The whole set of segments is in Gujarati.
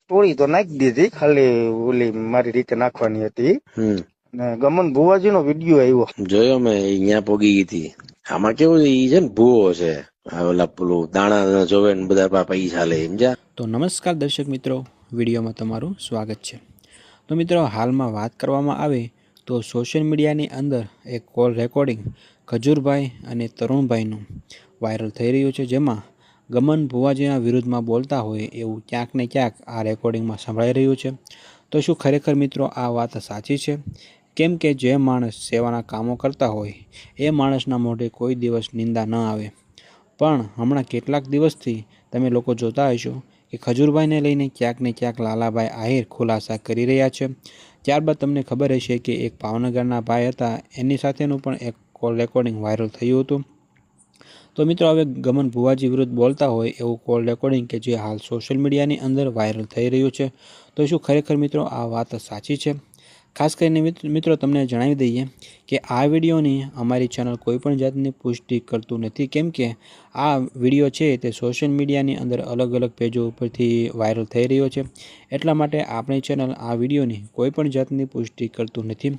તોડી તો નાખી દીધી, ખાલી ઓલી મારી રીતે નાખવાની હતી. ને ગમન ભુવાજી નો વિડીયો આવ્યો, જોયો મેં, અહીંયા પોગી ગઈ હતી. આમાં કેવું છે, ઈ છે ને ભૂવો છે, ઓલા પેલું દાણા જોવે ને બધા પૈસા લે, સમજ્યા? તો નમસ્કાર દર્શક મિત્રો, વિડીયોમાં તમારું સ્વાગત છે. તો મિત્રો, હાલમાં વાત કરવામાં આવે તો સોશિયલ મીડિયાની અંદર એક કોલ રેકોર્ડિંગ ખજૂરભાઈ અને તરુણભાઈનું વાયરલ થઈ રહ્યું છે, જેમાં ગમન ભુવાજીના વિરુદ્ધમાં બોલતા હોય એવું ક્યાંક ને ક્યાંક આ રેકોર્ડિંગમાં સંભળાઈ રહ્યું છે. તો શું ખરેખર મિત્રો આ વાત સાચી છે? કેમ કે જે માણસ સેવાના કામો કરતા હોય એ માણસના મોઢે કોઈ દિવસ નિંદા ન આવે. પણ હમણાં કેટલાક દિવસથી તમે લોકો જોતા હશો કે ખજૂરભાઈને લઈને ક્યાંક ને ક્યાંક લાલાભાઈ આહિર ખુલાસા કરી રહ્યા છે. ત્યારબાદ તમને ખબર હશે કે એક ભાવનગરના ભાઈ હતા, એની સાથેનું પણ એક કોલ રેકોર્ડિંગ વાયરલ થયું હતું. તો મિત્રો, હવે ગમન ભુવાજી વિરુદ્ધ બોલતા હોય એવું કોલ રેકોર્ડિંગ કે જે હાલ સોશિયલ મીડિયાની અંદર વાયરલ થઈ રહ્યું છે. તો શું ખરેખર મિત્રો આ વાત સાચી છે? ખાસ કરીને મિત્રો તમને જણાવી દઈએ કે આ વિડીયોની અમારી ચેનલ કોઈ પણ જાતની પુષ્ટિ કરતું નથી, કેમ કે આ વિડીયો છે તે સોશિયલ મીડિયાની અંદર અલગ અલગ પેજો ઉપરથી વાયરલ થઈ રહ્યો છે. એટલા માટે આપણી ચેનલ આ વિડીયોની કોઈ પણ જાતની પુષ્ટિ કરતું નથી.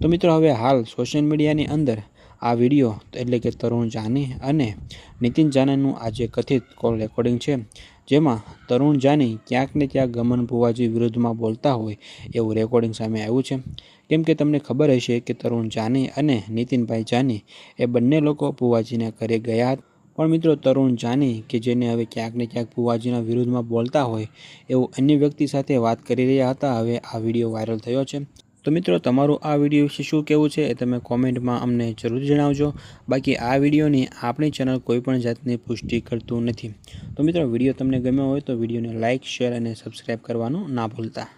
તો મિત્રો, હવે હાલ સોશિયલ મીડિયાની અંદર આ વિડીયો એટલે કે તરુણ જાની અને નીતિન જાનીનું આ જે કથિત કોલ રેકોર્ડિંગ છે, જેમાં તરુણ જાની ક્યાંક ને ક્યાંક ગમન ભુવાજી વિરુદ્ધમાં બોલતા હોય એવું રેકોર્ડિંગ સામે આવ્યું છે. કેમ કે તમને ખબર હશે કે તરુણ જાની અને નીતિનભાઈ જાની એ બંને લોકો ભુવાજીના ઘરે ગયા હતા. પણ મિત્રો, તરુણ જાની કે જેને હવે ક્યાંક ને ક્યાંક ભુવાજીના વિરુદ્ધમાં બોલતા હોય એવું અન્ય વ્યક્તિ સાથે વાત કરી રહ્યા હતા, હવે આ વિડીયો વાયરલ થયો છે. તો મિત્રો, તમારું આ વિડીયો વિશે શું કહેવું છે એ તમે કોમેન્ટમાં અમને જરૂર જણાવજો. બાકી આ વિડીયોની આપણી ચેનલ કોઈ પણ જાતની પુષ્ટિ કરતું નથી. તો મિત્રો, વિડીયો તમને ગમ્યો હોય તો વિડીયોને લાઇક, શેર અને સબસ્ક્રાઈબ કરવાનું ના ભૂલતા.